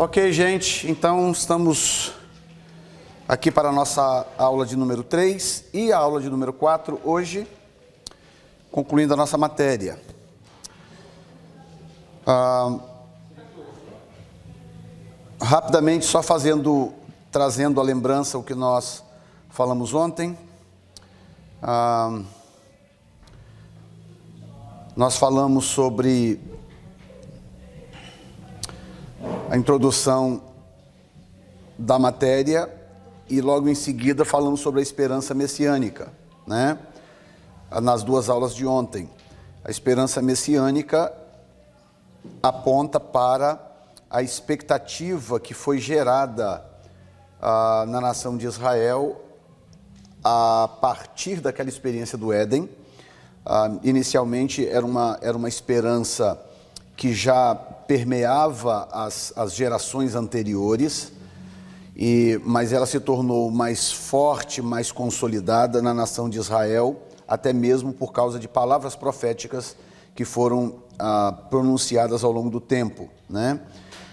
Ok, gente, então estamos aqui para a nossa aula de número 3 e a aula de número 4 hoje, concluindo a nossa matéria. Rapidamente, só trazendo à lembrança o que nós falamos ontem. Nós falamos sobre a introdução da matéria e logo em seguida falamos sobre a esperança messiânica, né? Nas duas aulas de ontem. A esperança messiânica aponta para a expectativa que foi gerada na nação de Israel a partir daquela experiência do Éden. Inicialmente era uma esperança que já permeava as gerações anteriores, mas ela se tornou mais forte, mais consolidada na nação de Israel, até mesmo por causa de palavras proféticas que foram pronunciadas ao longo do tempo, né?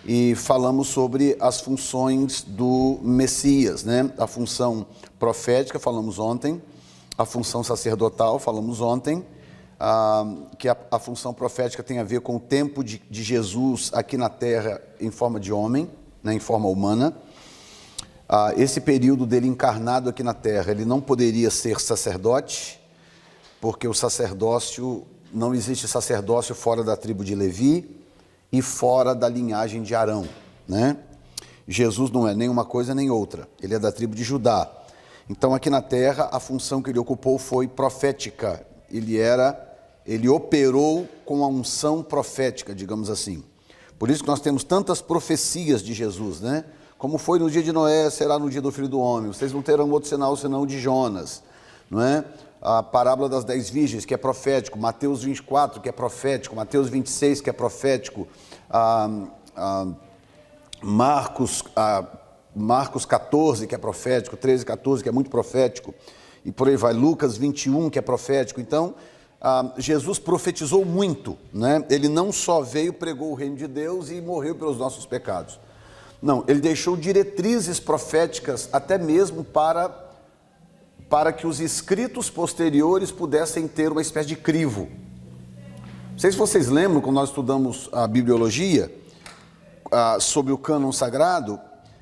E falamos sobre as funções do Messias, né? A função profética, falamos ontem, a função sacerdotal, falamos ontem, que a função profética tem a ver com o tempo de Jesus aqui na terra em forma de homem, né, em forma humana. Esse período dele encarnado aqui na terra, ele não poderia ser sacerdote, porque o sacerdócio, não existe sacerdócio fora da tribo de Levi e fora da linhagem de Arão, né? Jesus não é nem uma coisa nem outra, ele é da tribo de Judá. Então aqui na terra a função que ele ocupou foi profética, ele operou com a unção profética, digamos assim. Por isso que nós temos tantas profecias de Jesus, né? Como foi no dia de Noé, será no dia do Filho do Homem. Vocês não terão outro sinal senão o de Jonas, não é? A parábola das 10 virgens, que é profético. Mateus 24, que é profético. Mateus 26, que é profético. Marcos 14, que é profético. 13, 14, que é muito profético. E por aí vai. Lucas 21, que é profético. Então, Jesus profetizou muito, né? Ele não só veio, pregou o reino de Deus e morreu pelos nossos pecados. Não, ele deixou diretrizes proféticas até mesmo para que os escritos posteriores pudessem ter uma espécie de crivo. Não sei se vocês lembram, quando nós estudamos a bibliologia, sobre o cânon sagrado,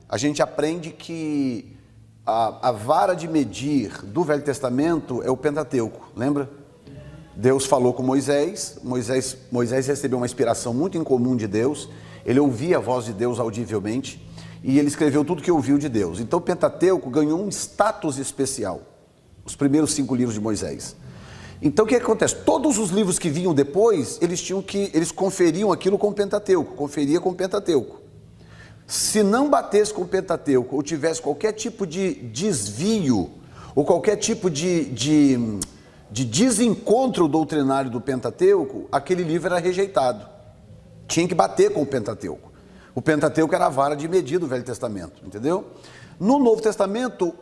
a gente aprende que a vara de medir do Velho Testamento é o Pentateuco, lembra? Deus falou com Moisés recebeu uma inspiração muito incomum de Deus, ele ouvia a voz de Deus audivelmente e ele escreveu tudo que ouviu de Deus. Então o Pentateuco ganhou um status especial, os primeiros 5 livros de Moisés. Então o que acontece? Todos os livros que vinham depois, eles conferiam aquilo com o Pentateuco, conferia com o Pentateuco. Se não batesse com o Pentateuco ou tivesse qualquer tipo de desvio ou qualquer tipo de desencontro doutrinário do Pentateuco, aquele livro era rejeitado. Tinha que bater com o Pentateuco. O Pentateuco era a vara de medir do Velho Testamento, entendeu? No Novo Testamento,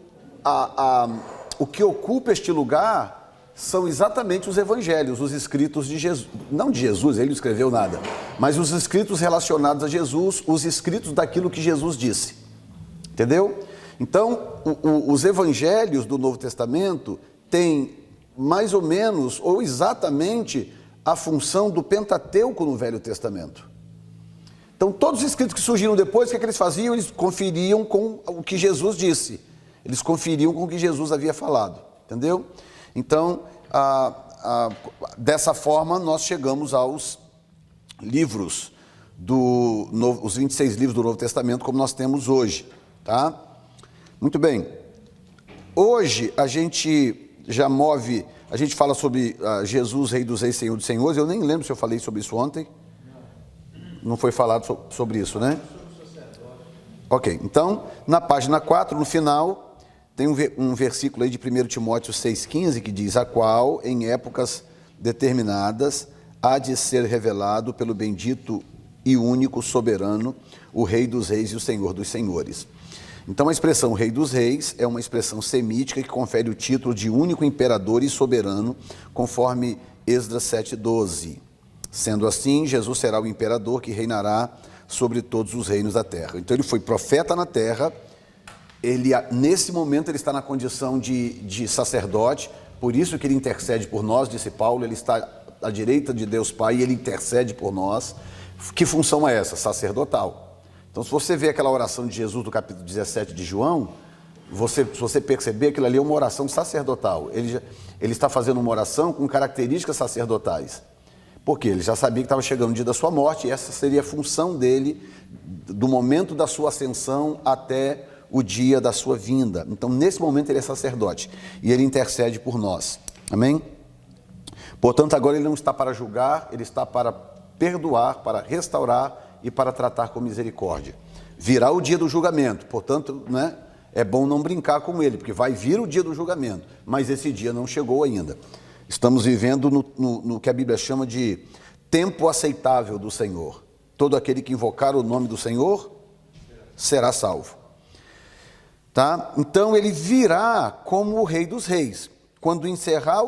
o que ocupa este lugar são exatamente os evangelhos, os escritos de Jesus. Não de Jesus, ele não escreveu nada, mas os escritos relacionados a Jesus, os escritos daquilo que Jesus disse. Entendeu? Então, os evangelhos do Novo Testamento têm mais ou menos, ou exatamente, a função do Pentateuco no Velho Testamento. Então, todos os escritos que surgiram depois, o que eles faziam? Eles conferiam com o que Jesus disse. Eles conferiam com o que Jesus havia falado. Entendeu? Então, dessa forma, nós chegamos aos livros, os 26 livros do Novo Testamento, como nós temos hoje. Tá? Muito bem. Hoje, a gente fala sobre Jesus, Rei dos Reis, Senhor dos Senhores. Eu nem lembro se eu falei sobre isso ontem. Não foi falado sobre isso, né? Ok, então, na página 4, no final, tem um versículo aí de 1 Timóteo 6,15, que diz: a qual, em épocas determinadas, há de ser revelado pelo bendito e único soberano, o Rei dos Reis e o Senhor dos Senhores. Então a expressão Rei dos Reis é uma expressão semítica que confere o título de único imperador e soberano, conforme Esdras 7,12. Sendo assim, Jesus será o imperador que reinará sobre todos os reinos da terra. Então ele foi profeta na terra, nesse momento ele está na condição de sacerdote, por isso que ele intercede por nós, disse Paulo, ele está à direita de Deus Pai e ele intercede por nós. Que função é essa? Sacerdotal. Então, se você vê aquela oração de Jesus do capítulo 17 de João, se você perceber, aquilo ali é uma oração sacerdotal. Ele está fazendo uma oração com características sacerdotais. Porque ele já sabia que estava chegando o dia da sua morte e essa seria a função dele do momento da sua ascensão até o dia da sua vinda. Então, nesse momento, ele é sacerdote e ele intercede por nós. Amém? Portanto, agora ele não está para julgar, ele está para perdoar, para restaurar e para tratar com misericórdia. Virá o dia do julgamento, portanto, né, é bom não brincar com ele, porque vai vir o dia do julgamento, mas esse dia não chegou ainda. Estamos vivendo no que a Bíblia chama de tempo aceitável do Senhor. Todo aquele que invocar o nome do Senhor será salvo. Tá? Então ele virá como o Rei dos Reis. Quando encerrar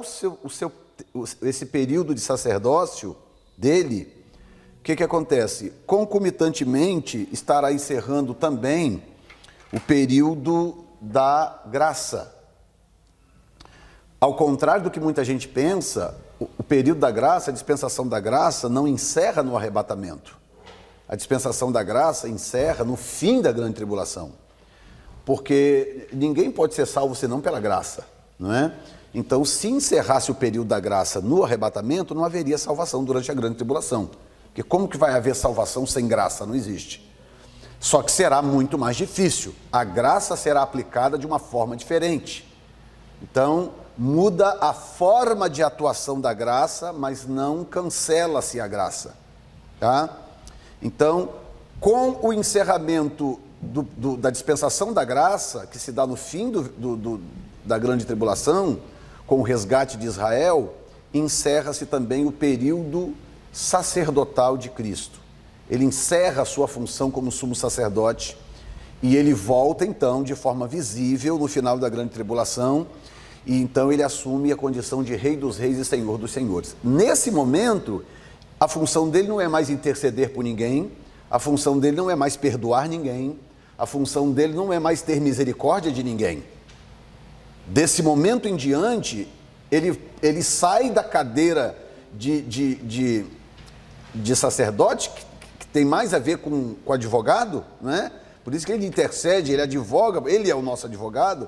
esse período de sacerdócio dele, o que acontece? Concomitantemente estará encerrando também o período da graça. Ao contrário do que muita gente pensa, o período da graça, a dispensação da graça, não encerra no arrebatamento. A dispensação da graça encerra no fim da grande tribulação. Porque ninguém pode ser salvo senão pela graça, não é? Então, se encerrasse o período da graça no arrebatamento, não haveria salvação durante a grande tribulação. Porque como que vai haver salvação sem graça? Não existe. Só que será muito mais difícil. A graça será aplicada de uma forma diferente. Então, muda a forma de atuação da graça, mas não cancela-se a graça. Tá? Então, com o encerramento da dispensação da graça, que se dá no fim da grande tribulação, com o resgate de Israel, encerra-se também o período sacerdotal de Cristo. Ele encerra a sua função como sumo sacerdote e ele volta então de forma visível no final da grande tribulação e então ele assume a condição de Rei dos Reis e Senhor dos Senhores. Nesse momento, a função dele não é mais interceder por ninguém, a função dele não é mais perdoar ninguém, a função dele não é mais ter misericórdia de ninguém. Desse momento em diante, ele sai da cadeira de sacerdote, que tem mais a ver com advogado, né? Por isso que ele intercede, ele advoga, ele é o nosso advogado,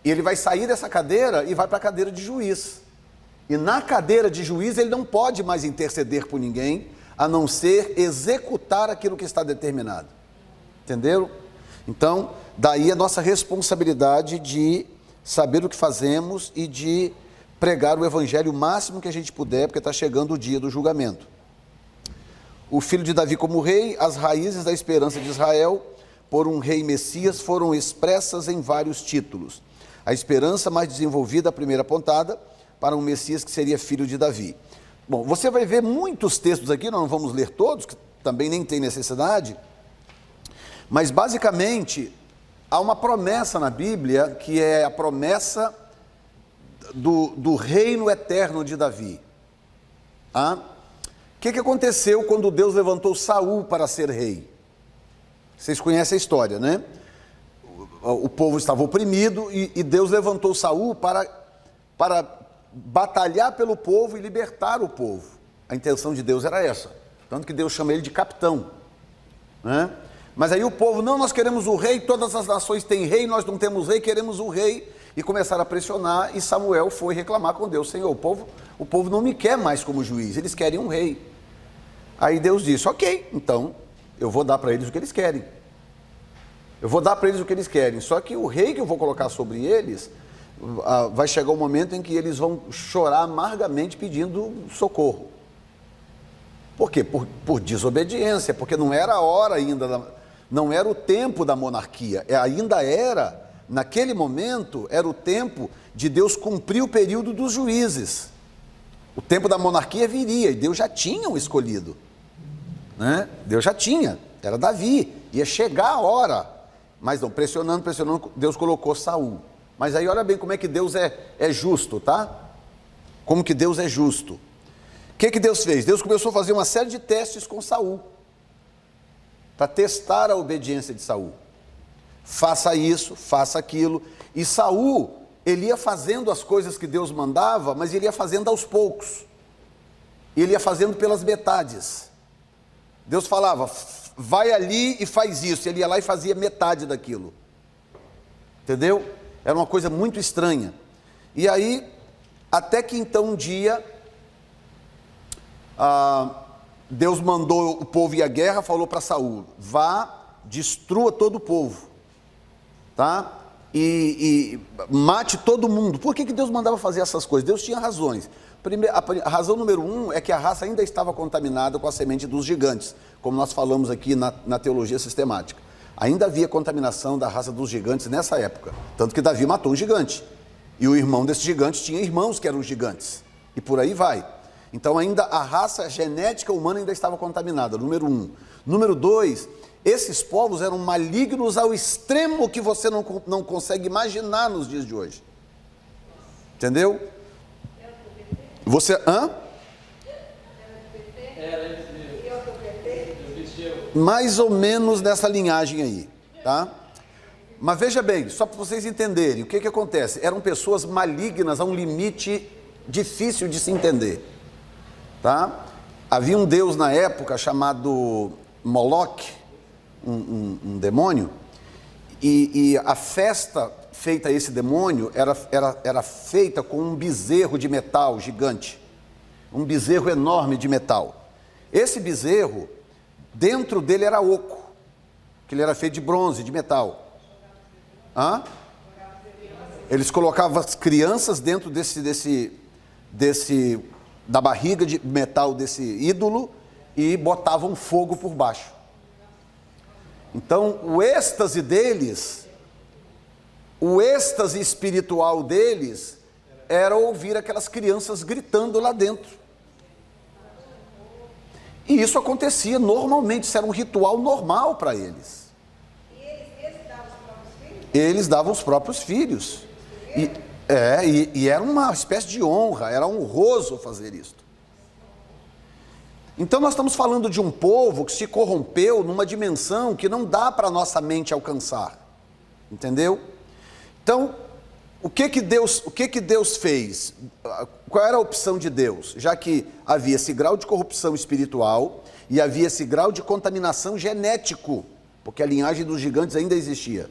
e ele vai sair dessa cadeira e vai para a cadeira de juiz. E na cadeira de juiz ele não pode mais interceder por ninguém, a não ser executar aquilo que está determinado. Entenderam? Então, daí a nossa responsabilidade de saber o que fazemos e de pregar o evangelho o máximo que a gente puder, porque está chegando o dia do julgamento. O filho de Davi como rei, as raízes da esperança de Israel por um rei Messias foram expressas em vários títulos. A esperança mais desenvolvida, a primeira apontada, para um Messias que seria filho de Davi. Bom, você vai ver muitos textos aqui, nós não vamos ler todos, que também nem tem necessidade, mas basicamente há uma promessa na Bíblia, que é a promessa do reino eterno de Davi. O que aconteceu quando Deus levantou Saul para ser rei? Vocês conhecem a história, né? O povo estava oprimido e Deus levantou Saul para batalhar pelo povo e libertar o povo. A intenção de Deus era essa. Tanto que Deus chama ele de capitão, né? Mas aí o povo, não, nós queremos o rei, todas as nações têm rei, nós não temos rei, queremos o rei. E começaram a pressionar e Samuel foi reclamar com Deus. Senhor, o povo não me quer mais como juiz, eles querem um rei. Aí Deus disse, ok, então eu vou dar para eles o que eles querem. Eu vou dar para eles o que eles querem, só que o rei que eu vou colocar sobre eles, vai chegar um momento em que eles vão chorar amargamente pedindo socorro. Por quê? Por desobediência, porque não era a hora ainda, não era o tempo da monarquia, ainda era, naquele momento, era o tempo de Deus cumprir o período dos juízes. O tempo da monarquia viria, e Deus já tinha o escolhido, né? Deus já tinha, era Davi, ia chegar a hora, mas não, pressionando, Deus colocou Saul. Mas aí olha bem como é que Deus é justo, tá? Como que Deus é justo. O que Deus fez? Deus começou a fazer uma série de testes com Saul. para testar a obediência de Saul. Faça isso, faça aquilo. E Saul, ele ia fazendo as coisas que Deus mandava, mas ele ia fazendo aos poucos. Ele ia fazendo pelas metades. Deus falava, vai ali e faz isso. Ele ia lá e fazia metade daquilo. Entendeu? Era uma coisa muito estranha. E aí, até que então um dia, Deus mandou o povo ir à guerra, falou para Saul, vá, destrua todo o povo, tá? E mate todo mundo. Por que Deus mandava fazer essas coisas? Deus tinha razões. A razão número 1 é que a raça ainda estava contaminada com a semente dos gigantes, como nós falamos aqui na teologia sistemática. Ainda havia contaminação da raça dos gigantes nessa época, tanto que Davi matou um gigante. E o irmão desse gigante tinha irmãos que eram gigantes. E por aí vai. Então ainda a raça genética humana ainda estava contaminada, número 1. Número 2, esses povos eram malignos ao extremo que você não consegue imaginar nos dias de hoje. Entendeu? Você... Mais ou menos nessa linhagem aí, tá? Mas veja bem, só para vocês entenderem, o que acontece? Eram pessoas malignas a um limite difícil de se entender, tá? Havia um deus na época chamado Moloque, um demônio, e a festa feita a esse demônio era feita com um bezerro de metal gigante, um bezerro enorme de metal. Esse bezerro, dentro dele era oco, que ele era feito de bronze, de metal. Eles colocavam as crianças dentro da barriga de metal desse ídolo e botavam fogo por baixo. Então, o êxtase deles, o êxtase espiritual deles, era ouvir aquelas crianças gritando lá dentro. E isso acontecia normalmente, isso era um ritual normal para eles. E eles davam os próprios filhos? Eles davam os próprios filhos. E era uma espécie de honra, era honroso fazer isso. Então nós estamos falando de um povo que se corrompeu numa dimensão que não dá para a nossa mente alcançar. Entendeu? Então, o que Deus fez? Qual era a opção de Deus? Já que havia esse grau de corrupção espiritual e havia esse grau de contaminação genético, porque a linhagem dos gigantes ainda existia.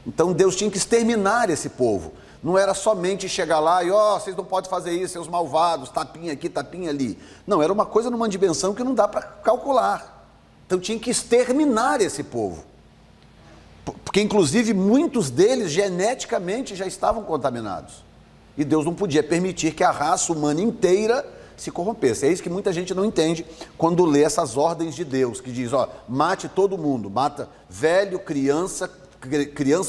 Então Deus tinha que exterminar esse povo. Não era somente chegar lá e, vocês não podem fazer isso, seus malvados, tapinha aqui, tapinha ali. Não, era uma coisa numa dimensão que não dá para calcular. Então tinha que exterminar esse povo. Porque inclusive muitos deles geneticamente já estavam contaminados. E Deus não podia permitir que a raça humana inteira se corrompesse. É isso que muita gente não entende quando lê essas ordens de Deus, que diz, mate todo mundo, mata velho, criança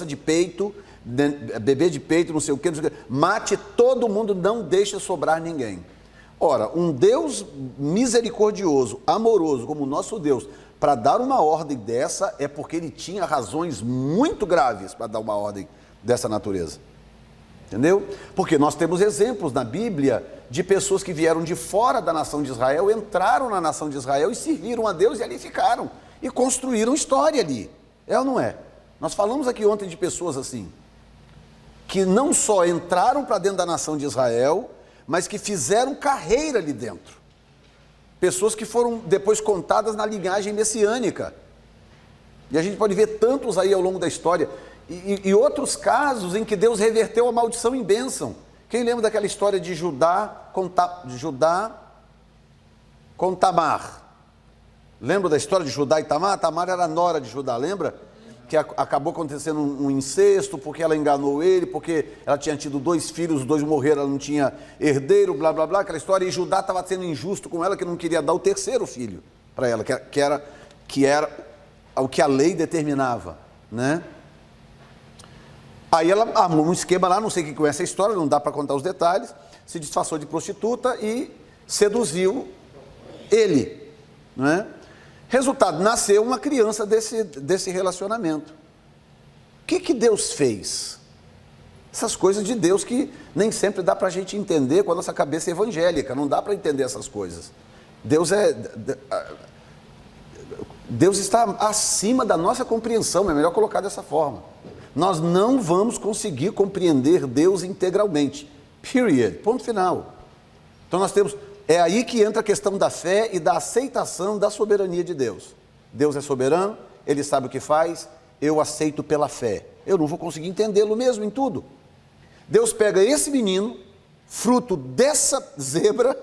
de peito, bebê de peito, não sei o que, mate todo mundo, não deixe sobrar ninguém. Ora, um Deus misericordioso, amoroso, como o nosso Deus, para dar uma ordem dessa, é porque ele tinha razões muito graves para dar uma ordem dessa natureza. Entendeu? Porque nós temos exemplos na Bíblia de pessoas que vieram de fora da nação de Israel, entraram na nação de Israel e serviram a Deus e ali ficaram. E construíram história ali. É ou não é? Nós falamos aqui ontem de pessoas assim, que não só entraram para dentro da nação de Israel, mas que fizeram carreira ali dentro. Pessoas que foram depois contadas na linhagem messiânica. E a gente pode ver tantos aí ao longo da história. E outros casos em que Deus reverteu a maldição em bênção. Quem lembra daquela história de Judá com Tamar? Lembra da história de Judá e Tamar? Tamar era a nora de Judá, lembra? Que acabou acontecendo um incesto, porque ela enganou ele, porque ela tinha tido 2 filhos, os 2 morreram, ela não tinha herdeiro, blá blá blá, aquela história, e Judá estava sendo injusto com ela, que não queria dar o 3º filho para ela, que era o que a lei determinava, né? Aí ela armou um esquema lá, não sei o que é essa história, não dá para contar os detalhes, se disfarçou de prostituta e seduziu ele, né? Resultado, nasceu uma criança desse relacionamento. O que Deus fez? Essas coisas de Deus que nem sempre dá para a gente entender com a nossa cabeça evangélica, não dá para entender essas coisas. Deus está acima da nossa compreensão, é melhor colocar dessa forma. Nós não vamos conseguir compreender Deus integralmente. Period. Ponto final. Então nós temos, é aí que entra a questão da fé e da aceitação da soberania de Deus. Deus é soberano, Ele sabe o que faz, eu aceito pela fé. Eu não vou conseguir entendê-lo mesmo em tudo. Deus pega esse menino, fruto dessa zebra,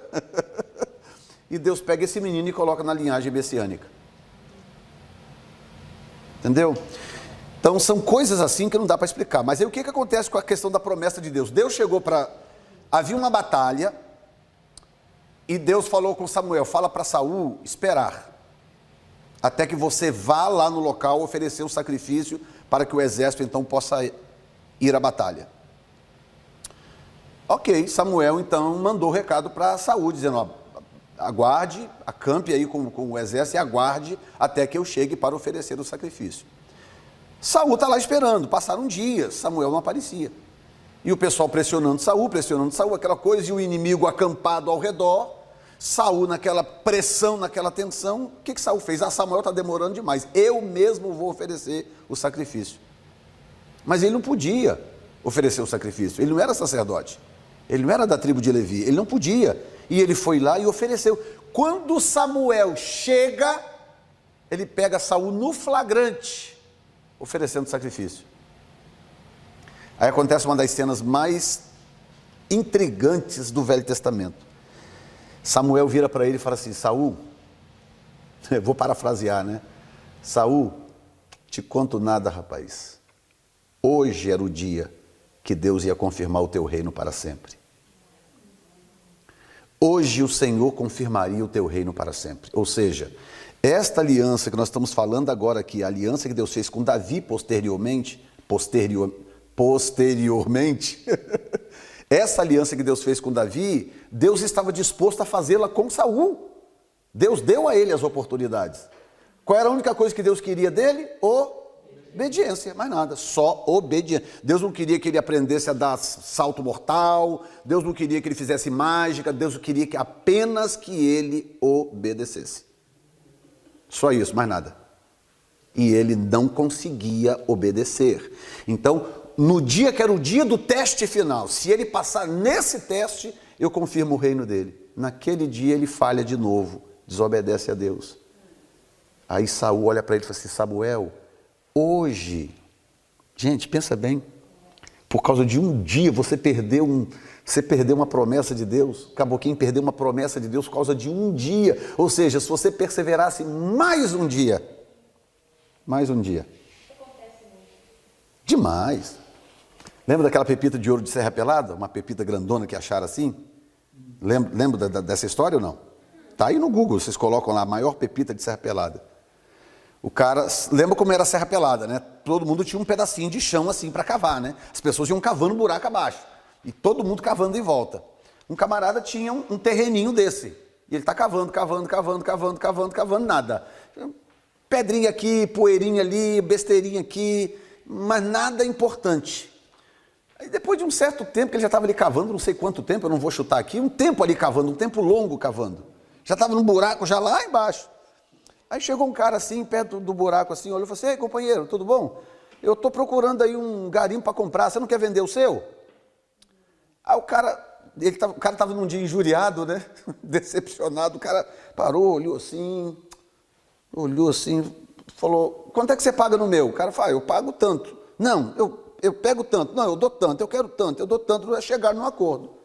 e Deus pega esse menino e coloca na linhagem messiânica. Entendeu? Então são coisas assim que não dá para explicar. Mas aí o que acontece com a questão da promessa de Deus? Deus chegou para... Havia uma batalha, e Deus falou com Samuel, fala para Saul esperar, até que você vá lá no local oferecer o sacrifício, para que o exército então possa ir à batalha. Ok, Samuel então mandou o recado para Saul, dizendo, ó, aguarde, acampe aí com o exército e aguarde até que eu chegue para oferecer o sacrifício. Saul está lá esperando, passaram dias, Samuel não aparecia. E o pessoal pressionando Saul, aquela coisa, e o inimigo acampado ao redor, Saul naquela pressão, naquela tensão. O que Saul fez? Samuel está demorando demais, eu mesmo vou oferecer o sacrifício. Mas ele não podia oferecer o sacrifício, ele não era sacerdote, ele não era da tribo de Levi, ele não podia. E ele foi lá e ofereceu. Quando Samuel chega, ele pega Saul no flagrante, oferecendo sacrifício. Aí acontece uma das cenas mais intrigantes do Velho Testamento. Samuel vira para ele e fala assim, Saul, eu vou parafrasear, né? Saul, te conto nada, rapaz. Hoje era o dia que Deus ia confirmar o teu reino para sempre. Hoje o Senhor confirmaria o teu reino para sempre. Ou seja, esta aliança que nós estamos falando agora aqui, a aliança que Deus fez com Davi posteriormente, essa aliança que Deus fez com Davi, Deus estava disposto a fazê-la com Saul. Deus deu a ele as oportunidades. Qual era a única coisa que Deus queria dele? Obediência, mais nada, só obediência. Deus não queria que ele aprendesse a dar salto mortal, Deus não queria que ele fizesse mágica, Deus queria que apenas que ele obedecesse. Só isso, mais nada. E ele não conseguia obedecer. Então, no dia que era o dia do teste final, se ele passar nesse teste, eu confirmo o reino dele. Naquele dia ele falha de novo, desobedece a Deus. Aí Saul olha para ele e fala assim, Samuel, hoje, gente, pensa bem, por causa de um dia você perdeu uma promessa de Deus. Acabou quem perdeu uma promessa de Deus por causa de um dia. Ou seja, se você perseverasse mais um dia, demais. Lembra daquela pepita de ouro de Serra Pelada? Uma pepita grandona que acharam assim? Lembra dessa história ou não? Está aí no Google, vocês colocam lá, a maior pepita de Serra Pelada. O cara, lembra como era a Serra Pelada, né? Todo mundo tinha um pedacinho de chão assim para cavar, né? As pessoas iam cavando buraco abaixo. E todo mundo cavando em volta. Um camarada tinha um terreninho desse. E ele está cavando, nada. Pedrinha aqui, poeirinha ali, besteirinha aqui, mas nada importante. Aí depois de um certo tempo, que ele já estava ali cavando, não sei quanto tempo, eu não vou chutar aqui, um tempo ali cavando, um tempo longo cavando. Já estava num buraco já lá embaixo. Aí chegou um cara assim, perto do buraco assim, olhou e falou assim, ei companheiro, tudo bom? Eu estou procurando aí um garimpo para comprar, você não quer vender o seu? Aí o cara estava num dia injuriado, né? Decepcionado, o cara parou, olhou assim, falou, quanto é que você paga no meu? O cara falou, eu pago tanto. Não, eu pego tanto. Não, eu dou tanto, eu quero tanto, eu dou tanto, vai chegar num acordo.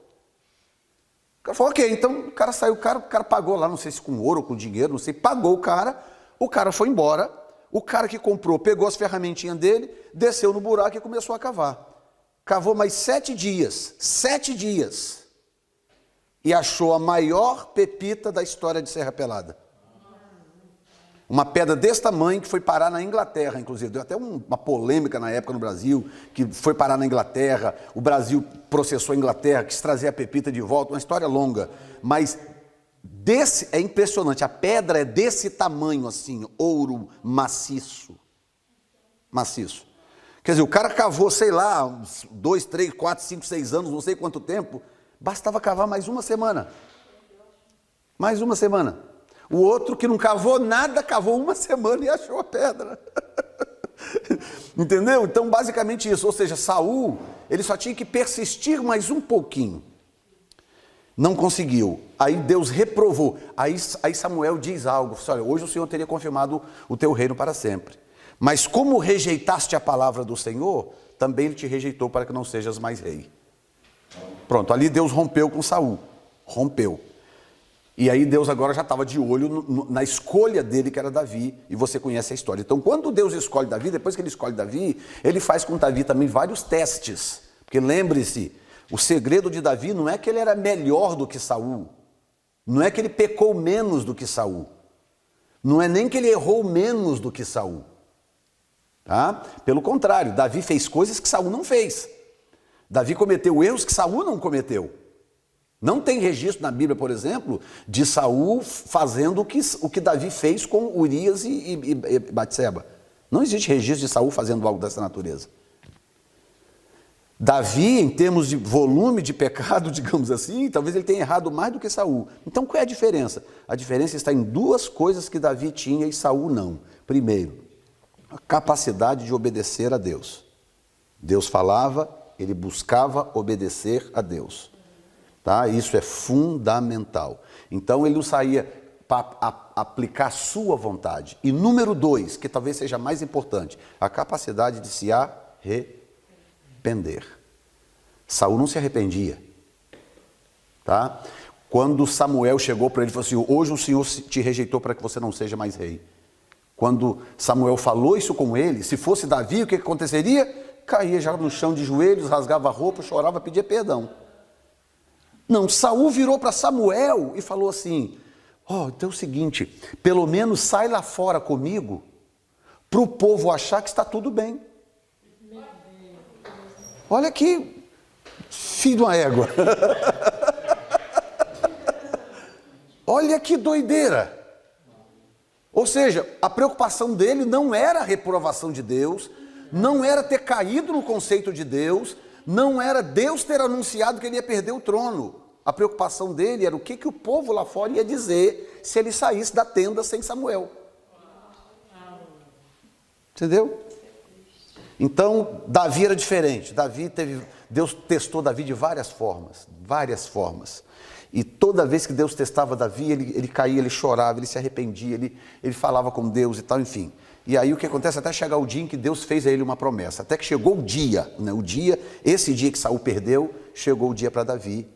O cara falou, ok, então o cara saiu, o cara pagou lá, não sei se com ouro ou com dinheiro, não sei, pagou o cara foi embora, o cara que comprou pegou as ferramentinhas dele, desceu no buraco e começou a cavar. Cavou mais 7 dias, e achou a maior pepita da história de Serra Pelada. Uma pedra desse tamanho que foi parar na Inglaterra, inclusive. Deu até uma polêmica na época no Brasil, que foi parar na Inglaterra, o Brasil processou a Inglaterra, quis trazer a pepita de volta, uma história longa. Mas é impressionante, a pedra é desse tamanho assim, ouro maciço. Quer dizer, o cara cavou, sei lá, uns 2, 3, 4, 5, 6 anos, não sei quanto tempo, bastava cavar mais uma semana. O outro que não cavou nada, cavou uma semana e achou a pedra. Entendeu? Então, basicamente isso. Ou seja, Saul, ele só tinha que persistir mais um pouquinho. Não conseguiu. Aí Deus reprovou. Aí Samuel diz algo. Olha, hoje o Senhor teria confirmado o teu reino para sempre. Mas como rejeitaste a palavra do Senhor, também ele te rejeitou para que não sejas mais rei. Pronto, ali Deus rompeu com Saul. Rompeu. E aí Deus agora já estava de olho na escolha dele, que era Davi, e você conhece a história. Então, quando Deus escolhe Davi, depois que ele escolhe Davi, ele faz com Davi também vários testes. Porque lembre-se, o segredo de Davi não é que ele era melhor do que Saul, não é que ele pecou menos do que Saul, não é nem que ele errou menos do que Saul. Tá? Pelo contrário, Davi fez coisas que Saul não fez. Davi cometeu erros que Saul não cometeu. Não tem registro na Bíblia, por exemplo, de Saul fazendo o que Davi fez com Urias e Batseba. Não existe registro de Saul fazendo algo dessa natureza. Davi, em termos de volume de pecado, digamos assim, talvez ele tenha errado mais do que Saul. Então, qual é a diferença? A diferença está em duas coisas que Davi tinha e Saul não. Primeiro, a capacidade de obedecer a Deus. Deus falava, ele buscava obedecer a Deus. Tá? Isso é fundamental. Então ele não saía para aplicar a sua vontade. E número 2, que talvez seja mais importante, a capacidade de se arrepender. Saul não se arrependia. Tá? Quando Samuel chegou para ele e falou assim, hoje o Senhor te rejeitou para que você não seja mais rei. Quando Samuel falou isso com ele, se fosse Davi, o que aconteceria? Caía já no chão de joelhos, rasgava a roupa, chorava, pedia perdão. Não, Saul virou para Samuel e falou assim, então é o seguinte, pelo menos sai lá fora comigo, para o povo achar que está tudo bem. Olha que filho de uma égua. Olha que doideira. Ou seja, a preocupação dele não era a reprovação de Deus, não era ter caído no conceito de Deus, não era Deus ter anunciado que ele ia perder o trono. A preocupação dele era o que o povo lá fora ia dizer se ele saísse da tenda sem Samuel. Entendeu? Então, Davi era diferente. Deus testou Davi de várias formas. E toda vez que Deus testava Davi, ele caía, ele chorava, ele se arrependia, ele falava com Deus e tal, enfim. E aí o que acontece? Até chegar o dia em que Deus fez a ele uma promessa. Até que chegou o dia, né? Esse dia que Saul perdeu, chegou o dia para Davi.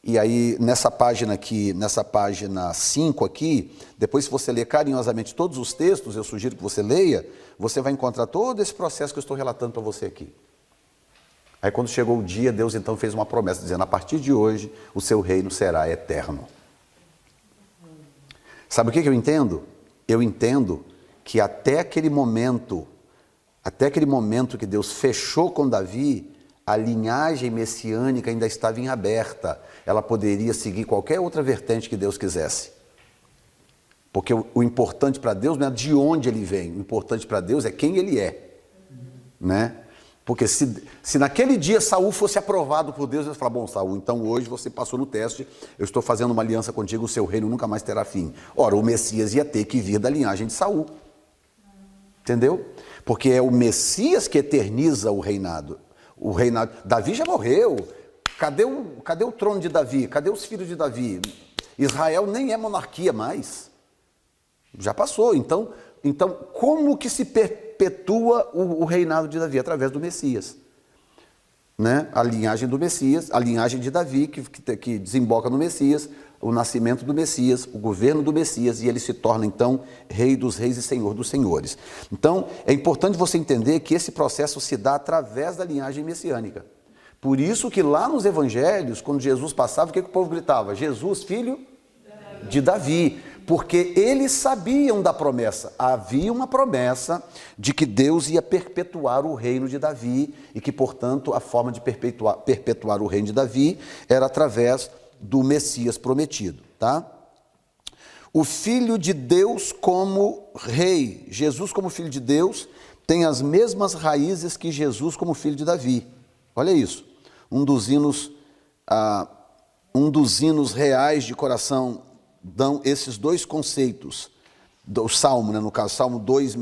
E aí nessa página aqui, nessa página 5 aqui, depois se você ler carinhosamente todos os textos, eu sugiro que você leia, você vai encontrar todo esse processo que eu estou relatando para você aqui. Aí quando chegou o dia, Deus então fez uma promessa, dizendo, a partir de hoje, o seu reino será eterno. Sabe o que eu entendo? Eu entendo que até aquele momento que Deus fechou com Davi, a linhagem messiânica ainda estava em aberta. Ela poderia seguir qualquer outra vertente que Deus quisesse. Porque o importante para Deus não é de onde ele vem, o importante para Deus é quem ele é. Né? Porque se naquele dia Saul fosse aprovado por Deus, ele ia falar, bom Saul, então hoje você passou no teste, eu estou fazendo uma aliança contigo, o seu reino nunca mais terá fim. Ora, o Messias ia ter que vir da linhagem de Saul. Entendeu? Porque é o Messias que eterniza o reinado. Davi já morreu. Cadê o trono de Davi? Cadê os filhos de Davi? Israel nem é monarquia mais. Já passou. Então como que se perpetua o reinado de Davi? Através do Messias. Né? A linhagem do Messias, a linhagem de Davi, que desemboca no Messias, o nascimento do Messias, o governo do Messias, e ele se torna então rei dos reis e senhor dos senhores. Então é importante você entender que esse processo se dá através da linhagem messiânica. Por isso que lá nos evangelhos, quando Jesus passava, o que o povo gritava? Jesus, filho de Davi. Porque eles sabiam da promessa. Havia uma promessa de que Deus ia perpetuar o reino de Davi e que, portanto, a forma de perpetuar o reino de Davi era através do Messias prometido. Tá? O Filho de Deus como rei, Jesus como Filho de Deus, tem as mesmas raízes que Jesus como filho de Davi. Olha isso. Um dos hinos reais de coração dão esses dois conceitos do Salmo, né? No caso, Salmo 2,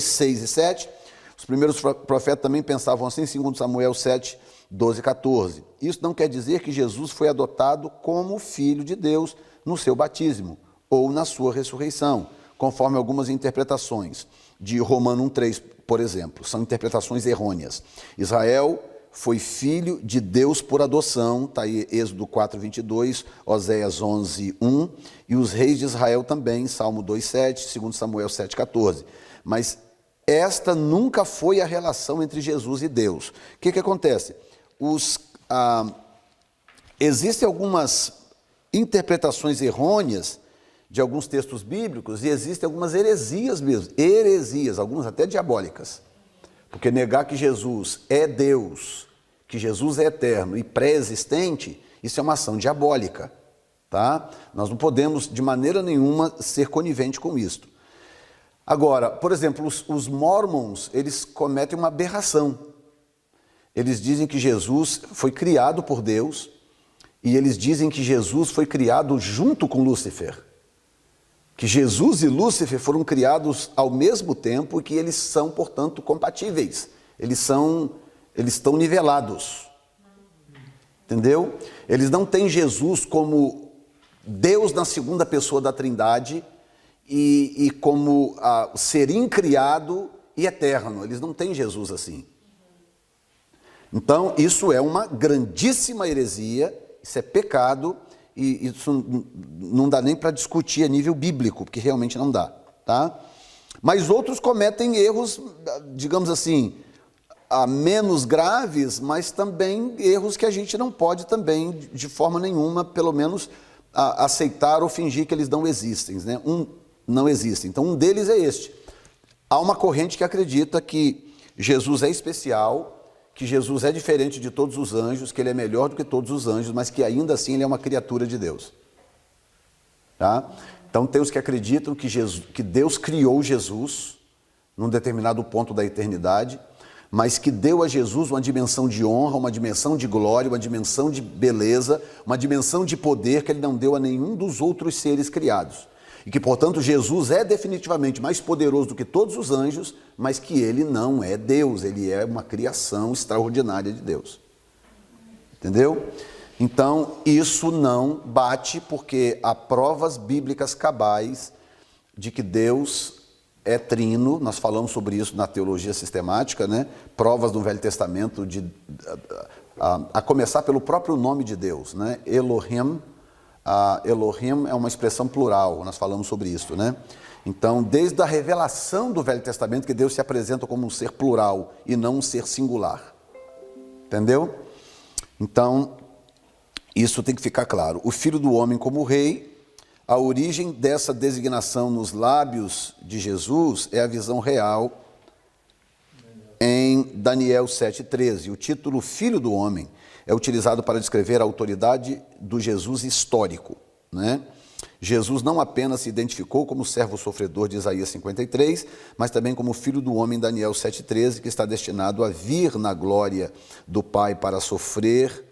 6 e 7. Os primeiros profetas também pensavam assim, segundo Samuel 7, 12 e 14. Isso não quer dizer que Jesus foi adotado como filho de Deus no seu batismo ou na sua ressurreição, conforme algumas interpretações de Romano 1,3, por exemplo. São interpretações errôneas. Israel foi filho de Deus por adoção, está aí Êxodo 4, 22, Oséias 11, 1, e os reis de Israel também, Salmo 2, 7, 2 Samuel 7, 14. Mas esta nunca foi a relação entre Jesus e Deus. O que acontece? Existem algumas interpretações errôneas de alguns textos bíblicos e existem algumas heresias mesmo, algumas até diabólicas. Porque negar que Jesus é Deus, que Jesus é eterno e pré-existente, isso é uma ação diabólica, tá? Nós não podemos de maneira nenhuma ser conivente com isto. Agora, por exemplo, os mormons, eles cometem uma aberração. Eles dizem que Jesus foi criado por Deus e eles dizem que Jesus foi criado junto com Lúcifer. Que Jesus e Lúcifer foram criados ao mesmo tempo e que eles são, portanto, compatíveis. Eles estão nivelados. Entendeu? Eles não têm Jesus como Deus na segunda pessoa da Trindade e como ser incriado e eterno. Eles não têm Jesus assim. Então, isso é uma grandíssima heresia, isso é pecado, e isso não dá nem para discutir a nível bíblico, porque realmente não dá, tá? Mas outros cometem erros, digamos assim, menos graves, mas também erros que a gente não pode também, de forma nenhuma, pelo menos, aceitar ou fingir que eles não existem, né? Não existem. Então, um deles é este. Há uma corrente que acredita que Jesus é especial, que Jesus é diferente de todos os anjos, que ele é melhor do que todos os anjos, mas que ainda assim ele é uma criatura de Deus. Tá? Então tem os que acreditam que Deus criou Jesus num determinado ponto da eternidade, mas que deu a Jesus uma dimensão de honra, uma dimensão de glória, uma dimensão de beleza, uma dimensão de poder que ele não deu a nenhum dos outros seres criados. E que, portanto, Jesus é definitivamente mais poderoso do que todos os anjos, mas que ele não é Deus, ele é uma criação extraordinária de Deus. Entendeu? Então, isso não bate, porque há provas bíblicas cabais de que Deus é trino. Nós falamos sobre isso na teologia sistemática, né? Provas do Velho Testamento, a começar pelo próprio nome de Deus, né? Elohim. Elohim é uma expressão plural, nós falamos sobre isso, né? Então, desde a revelação do Velho Testamento, que Deus se apresenta como um ser plural e não um ser singular. Entendeu? Então, isso tem que ficar claro. O Filho do Homem como rei, a origem dessa designação nos lábios de Jesus é a visão real em Daniel 7,13. O título Filho do Homem é utilizado para descrever a autoridade do Jesus histórico, né? Jesus não apenas se identificou como servo sofredor de Isaías 53, mas também como filho do homem em Daniel 7,13, que está destinado a vir na glória do Pai para sofrer,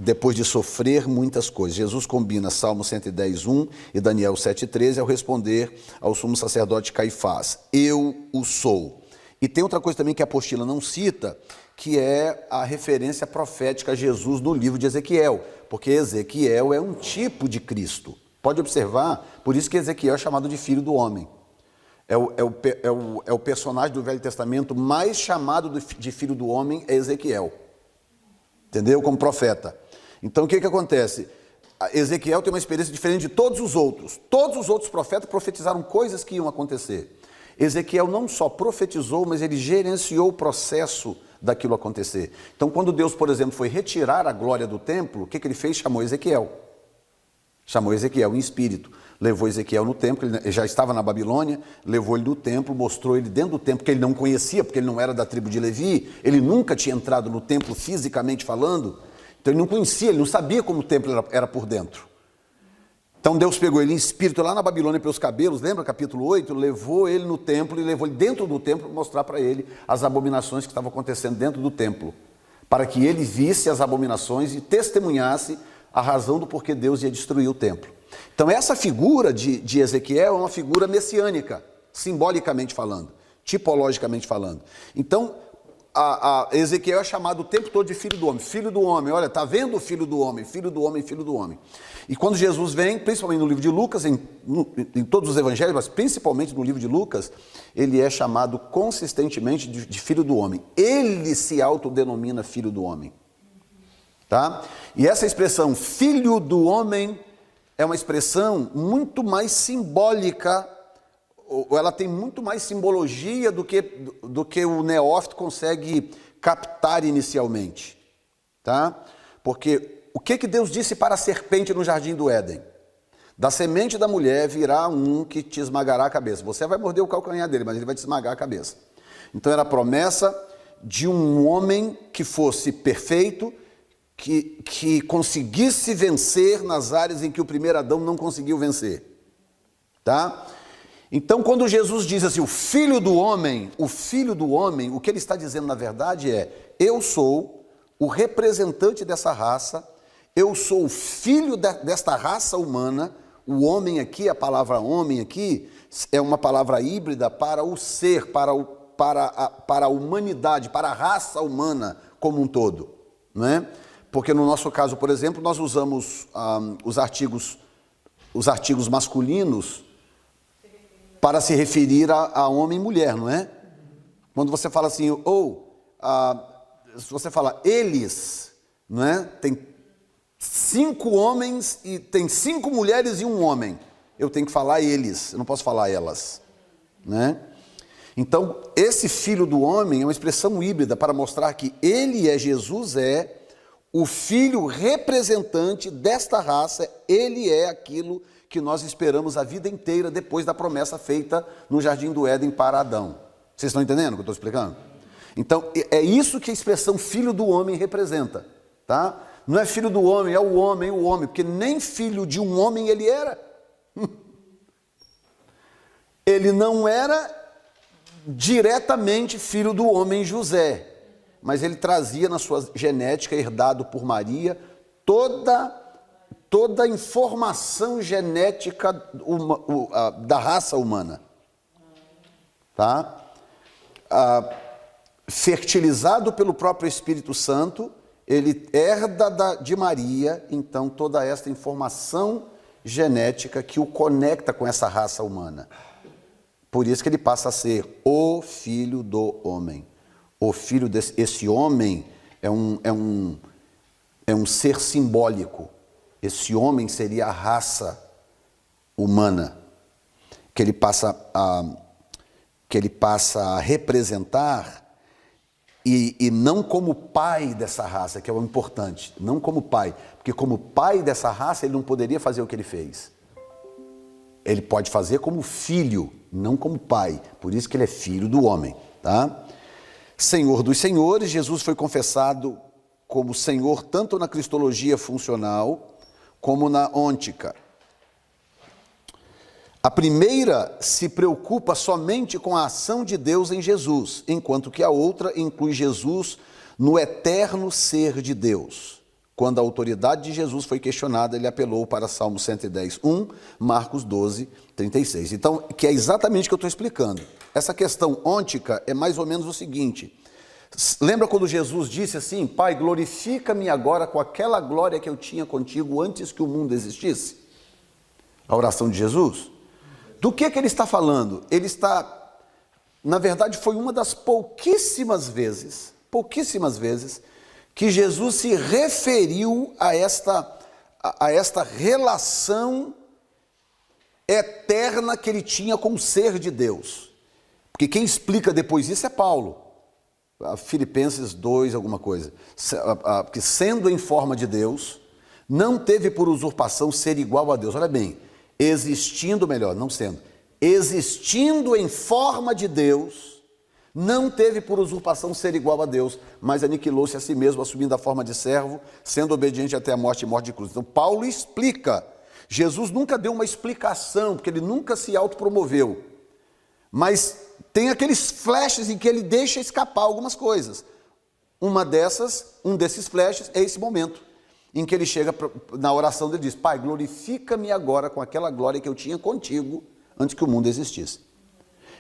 depois de sofrer muitas coisas. Jesus combina Salmo 110:1 e Daniel 7,13 ao responder ao sumo sacerdote Caifás: eu o sou. E tem outra coisa também que a apostila não cita, que é a referência profética a Jesus no livro de Ezequiel, porque Ezequiel é um tipo de Cristo. Pode observar, por isso que Ezequiel é chamado de filho do homem. É o personagem do Velho Testamento mais chamado de filho do homem, é Ezequiel. Entendeu? Como profeta. Então o que acontece? Ezequiel tem uma experiência diferente de todos os outros. Todos os outros profetas profetizaram coisas que iam acontecer. Ezequiel não só profetizou, mas ele gerenciou o processo daquilo acontecer. Então, quando Deus, por exemplo, foi retirar a glória do templo, o que ele fez? Chamou Ezequiel. Chamou Ezequiel em espírito. Levou Ezequiel no templo, ele já estava na Babilônia, levou ele no templo, mostrou ele dentro do templo, que ele não conhecia, porque ele não era da tribo de Levi, ele nunca tinha entrado no templo fisicamente falando, então ele não conhecia, ele não sabia como o templo era por dentro. Então Deus pegou ele em espírito lá na Babilônia pelos cabelos, lembra capítulo 8? Levou ele no templo e levou ele dentro do templo para mostrar para ele as abominações que estavam acontecendo dentro do templo, para que ele visse as abominações e testemunhasse a razão do porquê Deus ia destruir o templo. Então essa figura de Ezequiel é uma figura messiânica, simbolicamente falando, tipologicamente falando. Então Ezequiel é chamado o tempo todo de filho do homem, olha, está vendo o filho do homem, filho do homem, filho do homem. E quando Jesus vem, principalmente no livro de Lucas, em todos os evangelhos, mas principalmente no livro de Lucas, ele é chamado consistentemente de filho do homem. Ele se autodenomina filho do homem. Tá? E essa expressão filho do homem é uma expressão muito mais simbólica, ela tem muito mais simbologia do que o neófito consegue captar inicialmente. Tá? Porque o que Deus disse para a serpente no jardim do Éden? Da semente da mulher virá um que te esmagará a cabeça. Você vai morder o calcanhar dele, mas ele vai te esmagar a cabeça. Então era a promessa de um homem que fosse perfeito, que conseguisse vencer nas áreas em que o primeiro Adão não conseguiu vencer. Tá? Então, quando Jesus diz assim, o filho do homem, o que ele está dizendo na verdade é, eu sou o representante dessa raça, eu sou o filho desta raça humana. O homem aqui, a palavra homem aqui, é uma palavra híbrida para o ser, para a humanidade, para a raça humana como um todo, não é? Porque no nosso caso, por exemplo, nós usamos os artigos masculinos para se referir a homem e mulher, não é? Quando você fala assim, se você fala eles, não é? Tem 5 homens e tem 5 mulheres e um homem. Eu tenho que falar eles, eu não posso falar elas, né? Então, esse filho do homem é uma expressão híbrida para mostrar que Jesus é o filho representante desta raça, ele é aquilo que nós esperamos a vida inteira depois da promessa feita no Jardim do Éden para Adão. Vocês estão entendendo o que eu estou explicando? Então, é isso que a expressão filho do homem representa, tá? Não é filho do homem, é o homem, porque nem filho de um homem ele era. Ele não era diretamente filho do homem José, mas ele trazia na sua genética, herdado por Maria, toda a informação genética da raça humana. Tá? Fertilizado pelo próprio Espírito Santo, ele herda de Maria, então, toda esta informação genética que o conecta com essa raça humana. Por isso que ele passa a ser o filho do homem. O filho esse homem é um ser simbólico. Esse homem seria a raça humana que ele passa a representar, e não como pai dessa raça, que é o importante, não como pai, porque como pai dessa raça ele não poderia fazer o que ele fez. Ele pode fazer como filho, não como pai, por isso que ele é filho do homem, tá? Senhor dos senhores, Jesus foi confessado como Senhor tanto na cristologia funcional como na ôntica. A primeira se preocupa somente com a ação de Deus em Jesus, enquanto que a outra inclui Jesus no eterno ser de Deus. Quando a autoridade de Jesus foi questionada, ele apelou para Salmo 110:1, Marcos 12:36. Então, que é exatamente o que eu estou explicando. Essa questão ôntica é mais ou menos o seguinte. Lembra quando Jesus disse assim, Pai, glorifica-me agora com aquela glória que eu tinha contigo antes que o mundo existisse? A oração de Jesus? Do que ele está falando? Ele está, na verdade, foi uma das pouquíssimas vezes que Jesus se referiu a esta relação eterna que ele tinha com o ser de Deus. Porque quem explica depois isso é Paulo. Filipenses 2, alguma coisa. Que sendo em forma de Deus, não teve por usurpação ser igual a Deus. Olha bem, existindo em forma de Deus, não teve por usurpação ser igual a Deus, mas aniquilou-se a si mesmo, assumindo a forma de servo, sendo obediente até a morte e morte de cruz. Então Paulo explica. Jesus nunca deu uma explicação, porque ele nunca se autopromoveu. Mas tem aqueles flashes em que ele deixa escapar algumas coisas. Um desses flashes é esse momento em que ele chega, na oração dele diz, Pai, glorifica-me agora com aquela glória que eu tinha contigo antes que o mundo existisse.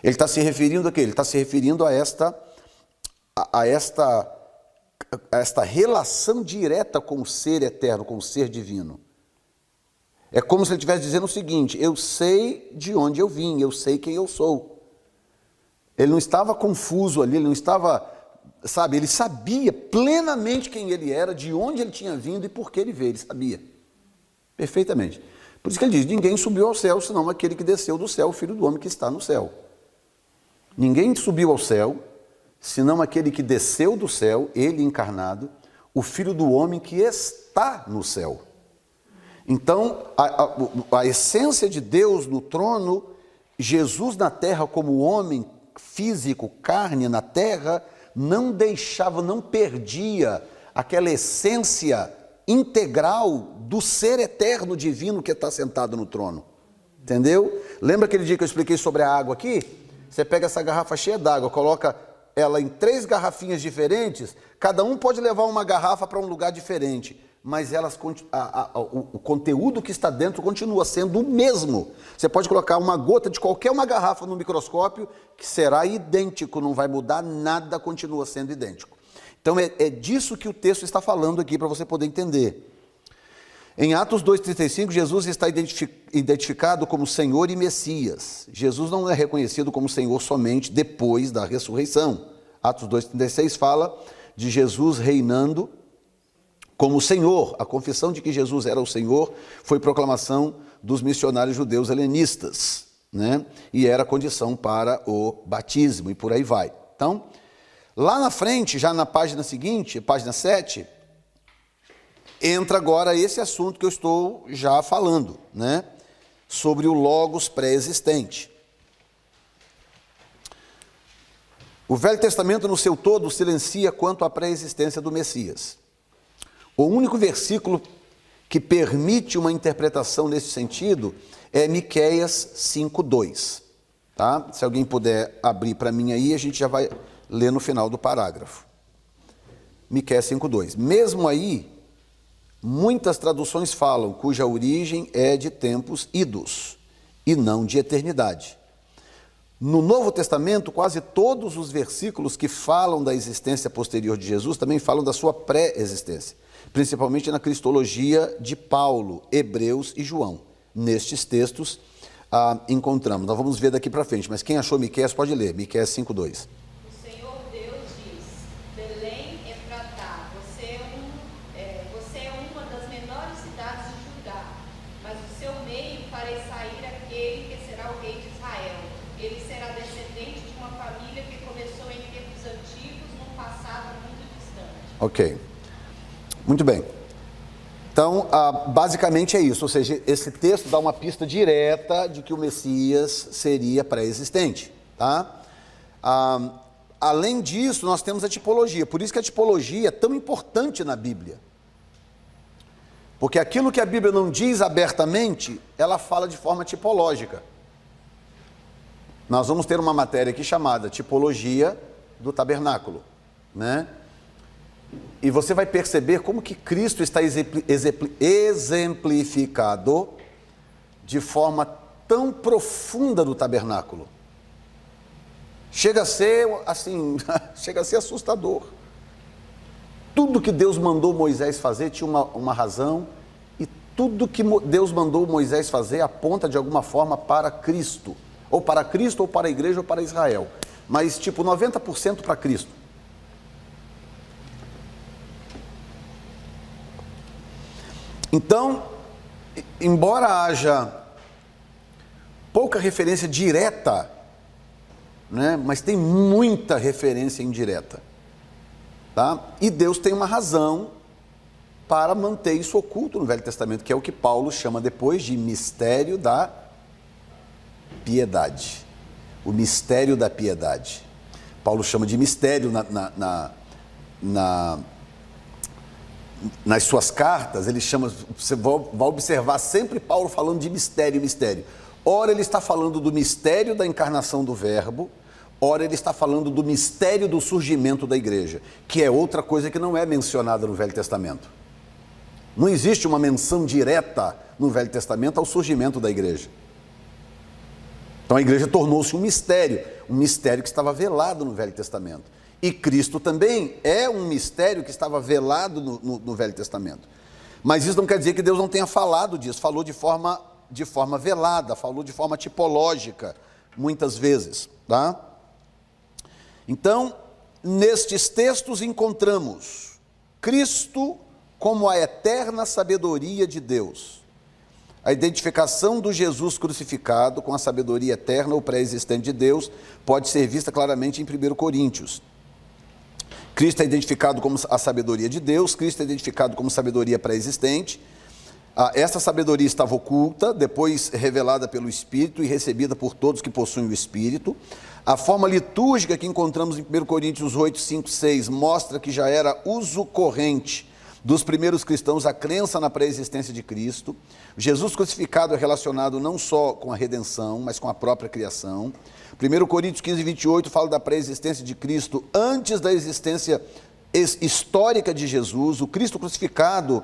Ele está se referindo a quê? Ele está se referindo a esta relação direta com o ser eterno, com o ser divino. É como se ele estivesse dizendo o seguinte, eu sei de onde eu vim, eu sei quem eu sou. Ele não estava confuso ali, ele não estava, sabe, ele sabia plenamente quem ele era, de onde ele tinha vindo e por que ele veio, ele sabia. Perfeitamente. Por isso que ele diz, ninguém subiu ao céu, senão aquele que desceu do céu, o Filho do Homem que está no céu. Ninguém subiu ao céu, senão aquele que desceu do céu, ele encarnado, o Filho do Homem que está no céu. Então, a essência de Deus no trono, Jesus na terra como homem físico, carne na terra, não deixava, não perdia aquela essência integral do ser eterno divino que está sentado no trono. Entendeu? Lembra aquele dia que eu expliquei sobre a água aqui? Você pega essa garrafa cheia d'água, coloca ela em 3 garrafinhas diferentes, cada um pode levar uma garrafa para um lugar diferente, mas o conteúdo que está dentro continua sendo o mesmo. Você pode colocar uma gota de qualquer uma garrafa no microscópio, que será idêntico, não vai mudar nada, continua sendo idêntico. Então é disso que o texto está falando aqui, para você poder entender. Em Atos 2,35, Jesus está identificado como Senhor e Messias. Jesus não é reconhecido como Senhor somente depois da ressurreição. Atos 2,36 fala de Jesus reinando como Senhor. A confissão de que Jesus era o Senhor foi proclamação dos missionários judeus helenistas, né? E era condição para o batismo, e por aí vai. Então, lá na frente, já na página seguinte, página 7, entra agora esse assunto que eu estou já falando, né? Sobre o Logos pré-existente. O Velho Testamento no seu todo silencia quanto à pré-existência do Messias. O único versículo que permite uma interpretação nesse sentido é Miqueias 5:2. Tá? Se alguém puder abrir para mim aí, a gente já vai ler no final do parágrafo. Miqueias 5:2. Mesmo aí, muitas traduções falam cuja origem é de tempos idos e não de eternidade. No Novo Testamento, quase todos os versículos que falam da existência posterior de Jesus também falam da sua pré-existência, principalmente na cristologia de Paulo, Hebreus e João. Nestes textos encontramos. Nós vamos ver daqui para frente, mas quem achou Miqueias pode ler, Miqueias 5:2. O Senhor Deus diz, Belém Efratá, você é uma das menores cidades de Judá, mas do seu meio farei sair aquele que será o rei de Israel. Ele será descendente de uma família que começou em tempos antigos, num passado muito distante. Ok. Muito bem. Então, basicamente é isso, ou seja, esse texto dá uma pista direta de que o Messias seria pré-existente, tá? Além disso, nós temos a tipologia, por isso que a tipologia é tão importante na Bíblia. Porque aquilo que a Bíblia não diz abertamente, ela fala de forma tipológica. Nós vamos ter uma matéria aqui chamada Tipologia do Tabernáculo, né? E você vai perceber como que Cristo está exemplificado de forma tão profunda no tabernáculo. Chega a ser assim, chega a ser assustador. Tudo que Deus mandou Moisés fazer tinha uma razão, e tudo que Deus mandou Moisés fazer aponta de alguma forma para Cristo, ou para a igreja, ou para Israel. Mas tipo 90% para Cristo. Então, embora haja pouca referência direta, né, mas tem muita referência indireta, tá? E Deus tem uma razão para manter isso oculto no Velho Testamento, que é o que Paulo chama depois de mistério da piedade. O mistério da piedade. Paulo chama de mistério nas suas cartas, ele chama, você vai observar sempre Paulo falando de mistério, mistério. Ora ele está falando do mistério da encarnação do Verbo, ora ele está falando do mistério do surgimento da igreja, que é outra coisa que não é mencionada no Velho Testamento. Não existe uma menção direta no Velho Testamento ao surgimento da igreja. Então a igreja tornou-se um mistério que estava velado no Velho Testamento. E Cristo também é um mistério que estava velado no Velho Testamento. Mas isso não quer dizer que Deus não tenha falado disso, falou de forma velada, falou de forma tipológica, muitas vezes, tá? Então, nestes textos encontramos Cristo como a eterna sabedoria de Deus. A identificação do Jesus crucificado com a sabedoria eterna ou pré-existente de Deus pode ser vista claramente em 1 Coríntios. Cristo é identificado como a sabedoria de Deus, Cristo é identificado como sabedoria pré-existente. Essa sabedoria estava oculta, depois revelada pelo Espírito e recebida por todos que possuem o Espírito. A forma litúrgica que encontramos em 1 Coríntios 8, 5, 6 mostra que já era uso corrente dos primeiros cristãos a crença na pré-existência de Cristo. Jesus crucificado é relacionado não só com a redenção, mas com a própria criação. 1 Coríntios 15, 28 fala da pré-existência de Cristo antes da existência histórica de Jesus. O Cristo crucificado,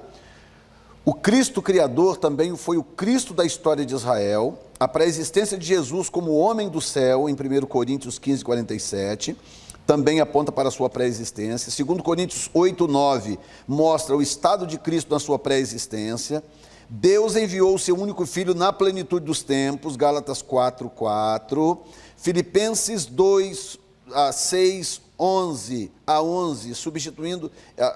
o Cristo criador também foi o Cristo da história de Israel. A pré-existência de Jesus como homem do céu, em 1 Coríntios 15, 47, também aponta para a sua pré-existência. 2 Coríntios 8, 9, mostra o estado de Cristo na sua pré-existência. Deus enviou o seu único Filho na plenitude dos tempos, Gálatas 4, 4. Filipenses 2, 6, 11 a 11,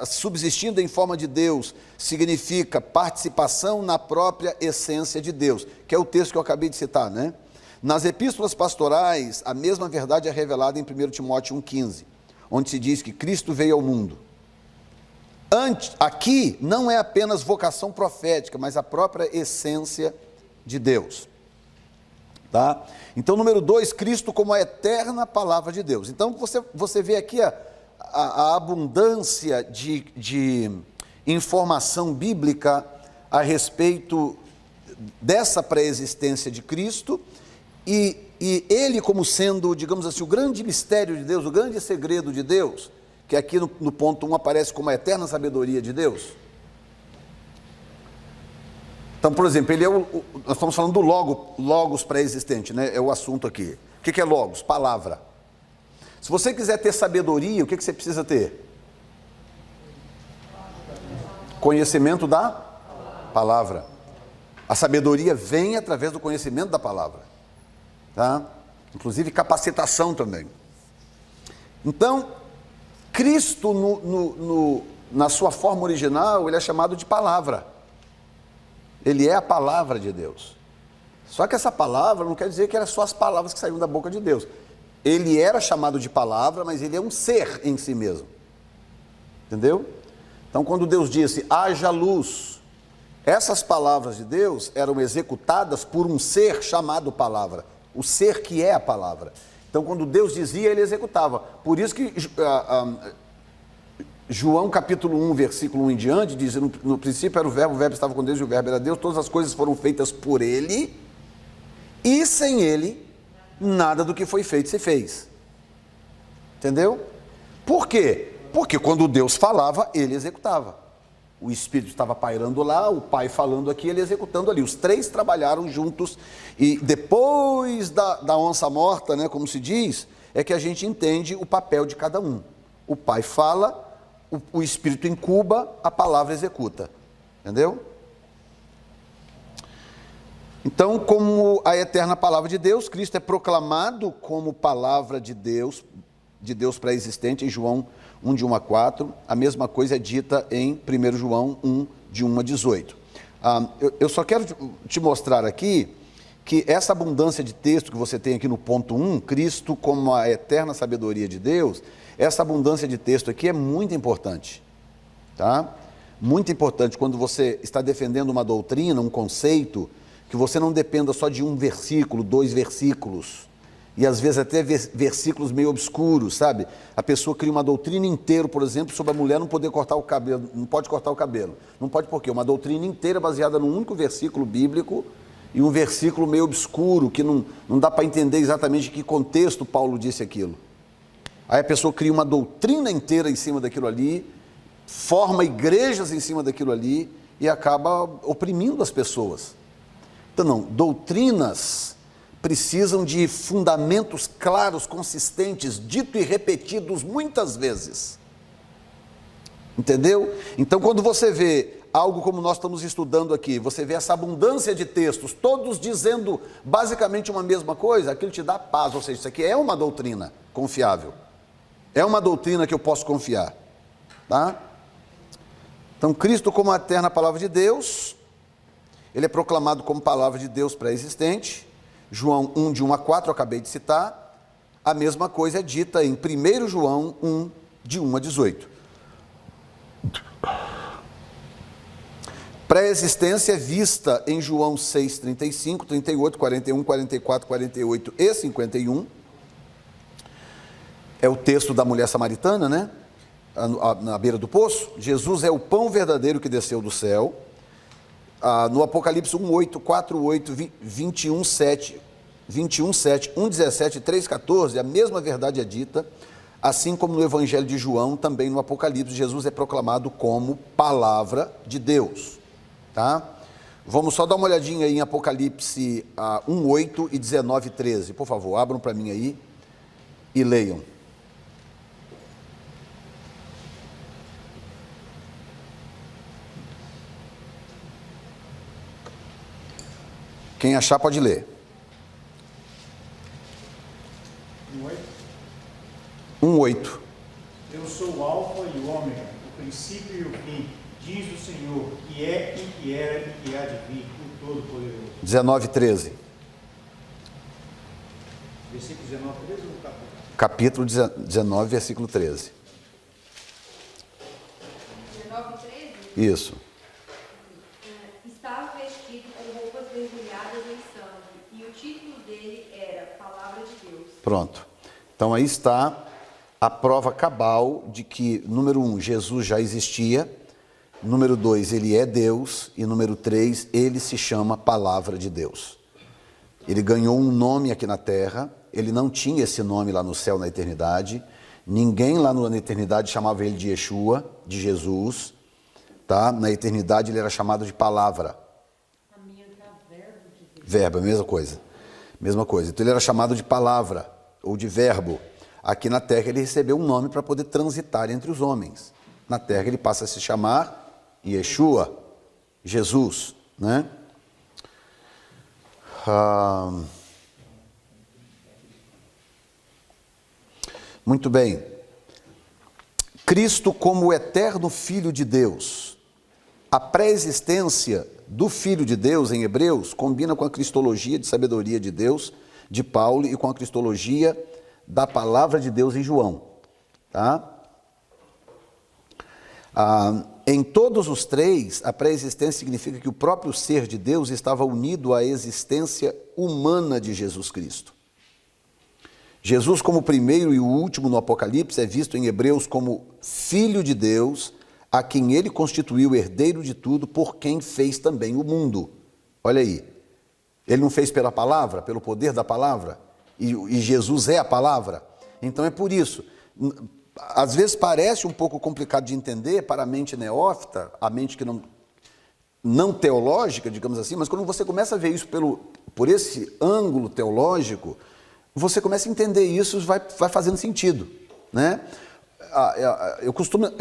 subsistindo em forma de Deus, significa participação na própria essência de Deus, que é o texto que eu acabei de citar, né? Nas epístolas pastorais, a mesma verdade é revelada em 1 Timóteo 1,15, onde se diz que Cristo veio ao mundo. Aqui não é apenas vocação profética, mas a própria essência de Deus. Tá? Então, número 2, Cristo como a eterna palavra de Deus. Então, você vê aqui a abundância de informação bíblica a respeito dessa pré-existência de Cristo e ele como sendo, digamos assim, o grande mistério de Deus, o grande segredo de Deus, que aqui no ponto 1 aparece como a eterna sabedoria de Deus. Então, por exemplo, nós estamos falando do logos pré-existente, né? É o assunto aqui. O que é logos? Palavra. Se você quiser ter sabedoria, o que você precisa ter? Conhecimento da palavra. A sabedoria vem através do conhecimento da palavra. Tá? Inclusive capacitação também. Então, Cristo, na sua forma original, ele é chamado de palavra. Ele é a palavra de Deus. Só que essa palavra não quer dizer que eram só as palavras que saíram da boca de Deus. Ele era chamado de palavra, mas ele é um ser em si mesmo. Entendeu? Então, quando Deus disse, haja luz, essas palavras de Deus eram executadas por um ser chamado palavra. O ser que é a palavra. Então, quando Deus dizia, ele executava. Por isso que João capítulo 1, versículo 1 em diante, diz, no princípio era o verbo estava com Deus e o verbo era Deus, todas as coisas foram feitas por ele, e sem ele, nada do que foi feito se fez. Entendeu? Por quê? Porque quando Deus falava, ele executava. O Espírito estava pairando lá, o Pai falando aqui, ele executando ali. Os três trabalharam juntos, e depois da onça morta, né, como se diz, é que a gente entende o papel de cada um. O Pai fala, o Espírito incuba, a palavra executa. Entendeu? Então, como a eterna palavra de Deus, Cristo é proclamado como palavra de Deus pré-existente em João 1, de 1 a 4. A mesma coisa é dita em 1 João 1, de 1 a 18. Eu só quero te mostrar aqui que essa abundância de texto que você tem aqui no ponto 1, Cristo como a eterna sabedoria de Deus, essa abundância de texto aqui é muito importante, tá? Muito importante quando você está defendendo uma doutrina, um conceito, que você não dependa só de um versículo, 2 versículos, e às vezes até versículos meio obscuros, sabe? A pessoa cria uma doutrina inteira, por exemplo, sobre a mulher não poder cortar o cabelo, não pode cortar o cabelo. Não pode por quê? Uma doutrina inteira baseada num único versículo bíblico e um versículo meio obscuro, que não dá para entender exatamente em que contexto Paulo disse aquilo. Aí a pessoa cria uma doutrina inteira em cima daquilo ali, forma igrejas em cima daquilo ali, e acaba oprimindo as pessoas. Então não, doutrinas precisam de fundamentos claros, consistentes, dito e repetidos muitas vezes. Entendeu? Então quando você vê algo como nós estamos estudando aqui, você vê essa abundância de textos, todos dizendo basicamente uma mesma coisa, aquilo te dá paz, ou seja, isso aqui é uma doutrina confiável. É uma doutrina que eu posso confiar. Tá? Então Cristo como a eterna palavra de Deus, ele é proclamado como palavra de Deus pré-existente. João 1, de 1 a 4, eu acabei de citar. A mesma coisa é dita em 1 João 1, de 1 a 18. Pré-existência é vista em João 6, 35, 38, 41, 44, 48 e 51. É o texto da mulher samaritana, né? Na beira do poço. Jesus é o pão verdadeiro que desceu do céu. No Apocalipse 1, 8, 4, 8, 21, 7, 21, 7, 1, 17, 3, 14, a mesma verdade é dita, assim como no Evangelho de João, também no Apocalipse, Jesus é proclamado como palavra de Deus. Tá? Vamos só dar uma olhadinha aí em Apocalipse 1, 8 e 19, 13. Por favor, abram para mim aí e leiam. Quem achar pode ler. 1:8. Eu sou o Alfa e o Ômega, o princípio e o fim, diz o Senhor, que é e que era e que há de vir, o Todo-Poderoso. 19:13. Versículo 19, 13 ou Capítulo 19, versículo 13. 19, 13? Isso. Estava vestido com roupas mergulhadas em sangue, e o título dele era Palavra de Deus. Pronto. Então aí está a prova cabal de que, número 1, Jesus já existia, número 2, ele é Deus, e número 3, ele se chama Palavra de Deus. Ele ganhou um nome aqui na terra, ele não tinha esse nome lá no céu na eternidade, ninguém lá na eternidade chamava ele de Yeshua, de Jesus, tá? Na eternidade ele era chamado de Palavra. Verbo, a mesma coisa. Mesma coisa. Então ele era chamado de Palavra, ou de Verbo. Aqui na terra ele recebeu um nome para poder transitar entre os homens. Na terra ele passa a se chamar Yeshua, Jesus, né? Muito bem. Cristo como o eterno Filho de Deus. A pré-existência do Filho de Deus em Hebreus combina com a cristologia de sabedoria de Deus de Paulo e com a cristologia da palavra de Deus em João. Tá? Em todos os três, a pré-existência significa que o próprio ser de Deus estava unido à existência humana de Jesus Cristo. Jesus, como o primeiro e o último no Apocalipse, é visto em Hebreus como Filho de Deus, a quem ele constituiu herdeiro de tudo, por quem fez também o mundo. Olha aí, ele não fez pela palavra, pelo poder da palavra, e Jesus é a palavra. Então é por isso, às vezes parece um pouco complicado de entender para a mente neófita, a mente que não teológica, digamos assim, mas quando você começa a ver isso por esse ângulo teológico, você começa a entender isso, vai fazendo sentido, né? Eu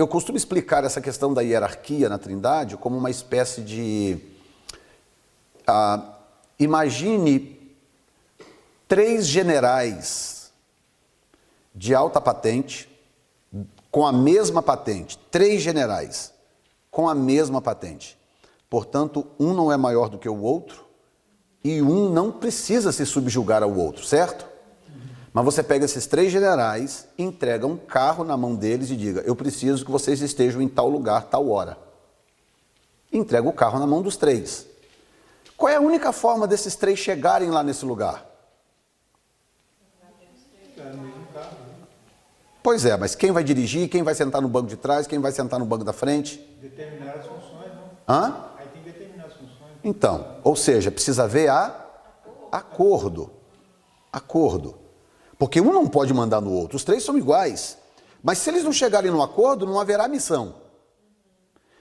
costumo explicar essa questão da hierarquia na Trindade como uma espécie de... imagine 3 generais de alta patente com a mesma patente. 3 generais com a mesma patente. Portanto, um não é maior do que o outro e um não precisa se subjugar ao outro, certo? Mas você pega esses 3 generais, entrega um carro na mão deles e diga: eu preciso que vocês estejam em tal lugar, tal hora. Entrega o carro na mão dos 3. Qual é a única forma desses 3 chegarem lá nesse lugar? Pois é, mas quem vai dirigir, quem vai sentar no banco de trás, quem vai sentar no banco da frente? Determinar as funções, não? Hã? Aí tem que determinar as funções. Então, ou seja, precisa haver acordo. Acordo. Porque um não pode mandar no outro, os 3 são iguais. Mas se eles não chegarem no acordo, não haverá missão.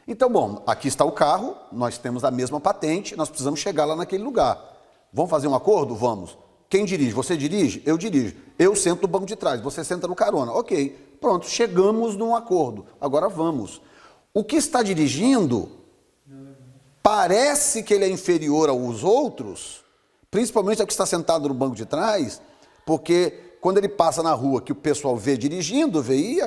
Então, bom, aqui está o carro, nós temos a mesma patente, nós precisamos chegar lá naquele lugar. Vamos fazer um acordo? Vamos. Quem dirige? Você dirige? Eu dirijo. Eu sento no banco de trás, você senta no carona. Ok, pronto, chegamos num acordo. Agora vamos. O que está dirigindo parece que ele é inferior aos outros, principalmente ao que está sentado no banco de trás, porque quando ele passa na rua que o pessoal vê dirigindo, vê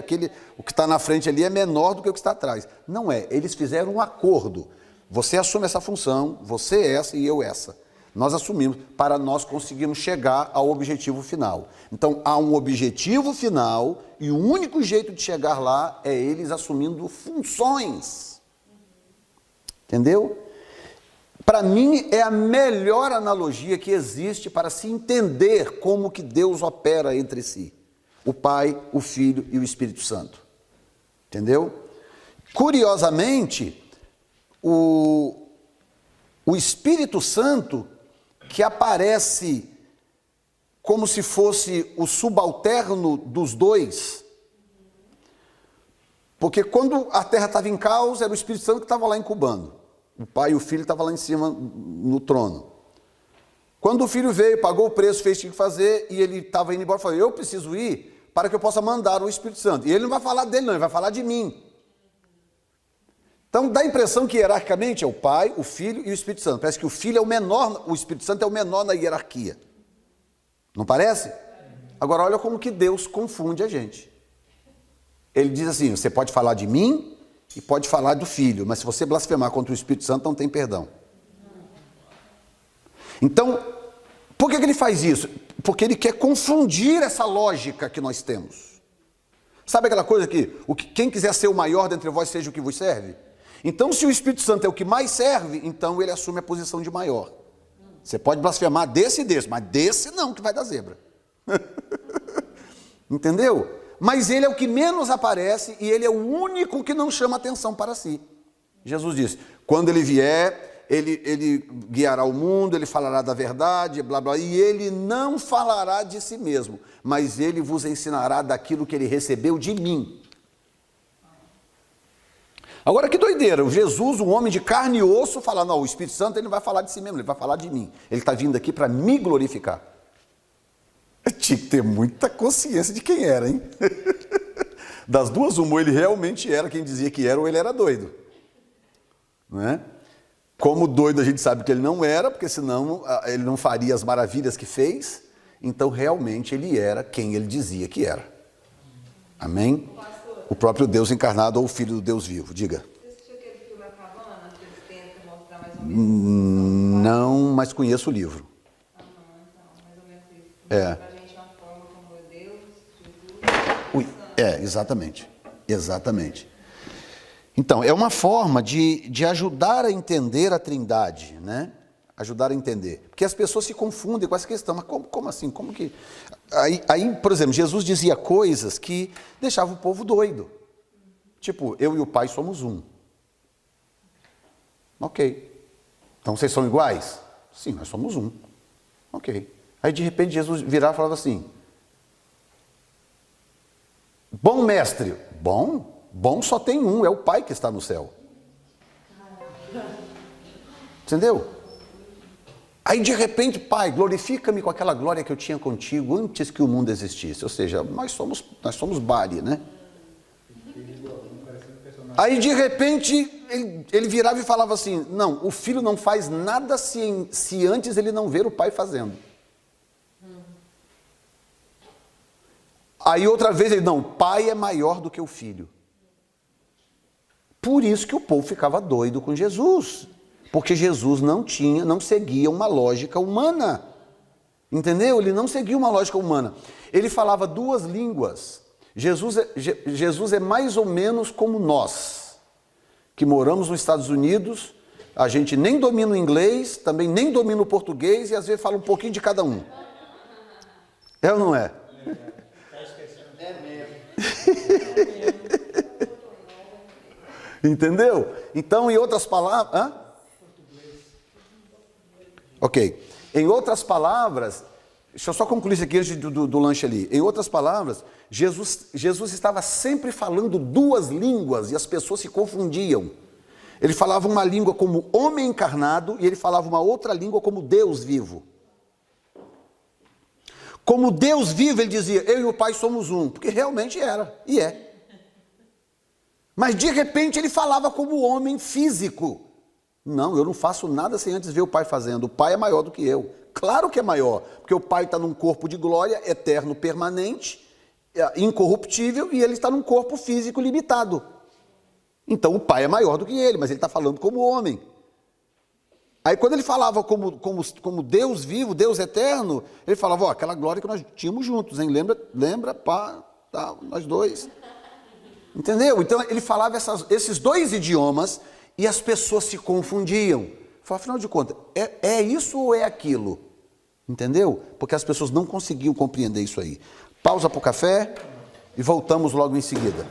o que está na frente ali é menor do que o que está atrás. Não é, eles fizeram um acordo. Você assume essa função, você essa e eu essa. Nós assumimos para nós conseguirmos chegar ao objetivo final. Então há um objetivo final e o único jeito de chegar lá é eles assumindo funções. Entendeu? Para mim, é a melhor analogia que existe para se entender como que Deus opera entre si. O Pai, o Filho e o Espírito Santo. Entendeu? Curiosamente, o Espírito Santo, que aparece como se fosse o subalterno dos dois, porque quando a terra estava em caos, era o Espírito Santo que estava lá incubando. O pai e o filho estavam lá em cima no trono. Quando o filho veio, pagou o preço, fez o que tinha que fazer, e ele estava indo embora, falou, eu preciso ir para que eu possa mandar o Espírito Santo. E ele não vai falar dele não, ele vai falar de mim. Então dá a impressão que hierarquicamente é o pai, o filho e o Espírito Santo. Parece que o filho é o menor, o Espírito Santo é o menor na hierarquia. Não parece? Agora olha como que Deus confunde a gente. Ele diz assim, você pode falar de mim e pode falar do Filho, mas se você blasfemar contra o Espírito Santo, não tem perdão. Então, por que ele faz isso? Porque ele quer confundir essa lógica que nós temos. Sabe aquela coisa que quem quiser ser o maior dentre vós, seja o que vos serve? Então, se o Espírito Santo é o que mais serve, então ele assume a posição de maior. Você pode blasfemar desse e desse, mas desse não, que vai dar zebra. Entendeu? Mas ele é o que menos aparece e ele é o único que não chama atenção para si. Jesus disse, quando ele vier, ele guiará o mundo, ele falará da verdade, blá, blá, e ele não falará de si mesmo, mas ele vos ensinará daquilo que ele recebeu de mim. Agora que doideira, o Jesus, um homem de carne e osso, fala, não, o Espírito Santo ele não vai falar de si mesmo, ele vai falar de mim. Ele está vindo aqui para me glorificar. Eu tinha que ter muita consciência de quem era, hein? Das duas, uma, ele realmente era quem dizia que era, ou ele era doido. Não é? Como doido a gente sabe que ele não era, porque senão ele não faria as maravilhas que fez. Então realmente ele era quem ele dizia que era. Amém? O próprio Deus encarnado ou o Filho do Deus vivo. Diga. Você assistiu aquele filme A Cabana, que eles tentam mostrar mais ou menos? Não, mas conheço o livro. Então, mais ou menos isso. É. Pra gente uma forma como Deus, Jesus, Exatamente. Exatamente. Então, é uma forma de ajudar a entender a Trindade, né? Ajudar a entender. Porque as pessoas se confundem com essa questão. Mas como assim? Como que... Aí, por exemplo, Jesus dizia coisas que deixavam o povo doido. Tipo, eu e o Pai somos um. Ok. Então vocês são iguais? Sim, nós somos um. Ok. Aí de repente Jesus virava e falava assim, bom mestre, bom só tem um, é o Pai que está no céu. Entendeu? Aí de repente, Pai, glorifica-me com aquela glória que eu tinha contigo antes que o mundo existisse. Ou seja, nós somos Bari, né? Aí de repente ele virava e falava assim, não, o filho não faz nada se antes ele não ver o pai fazendo. Aí outra vez ele, não, o pai é maior do que o filho. Por isso que o povo ficava doido com Jesus. Porque Jesus não seguia uma lógica humana. Entendeu? Ele não seguia uma lógica humana. Ele falava duas línguas. Jesus é mais ou menos como nós, que moramos nos Estados Unidos, a gente nem domina o inglês, também nem domina o português, e às vezes fala um pouquinho de cada um. É ou não é? É mesmo. Entendeu? Então, em outras palavras... Hã? Ok. Em outras palavras, deixa eu só concluir isso aqui antes do lanche ali. Em outras palavras, Jesus estava sempre falando duas línguas e as pessoas se confundiam. Ele falava uma língua como homem encarnado e ele falava uma outra língua como Deus vivo. Como Deus vivo, ele dizia, eu e o Pai somos um, porque realmente era, e é. Mas de repente ele falava como homem físico. Não, eu não faço nada sem antes ver o Pai fazendo. O Pai é maior do que eu. Claro que é maior, porque o Pai está num corpo de glória, eterno, permanente, incorruptível, e ele está num corpo físico limitado. Então o Pai é maior do que ele, mas ele está falando como homem. Aí quando ele falava como Deus vivo, Deus eterno, ele falava, ó, aquela glória que nós tínhamos juntos, hein? Lembra, pá, tá, nós dois. Entendeu? Então ele falava esses dois idiomas e as pessoas se confundiam. Falava, afinal de contas, é isso ou é aquilo? Entendeu? Porque as pessoas não conseguiam compreender isso aí. Pausa para o café e voltamos logo em seguida.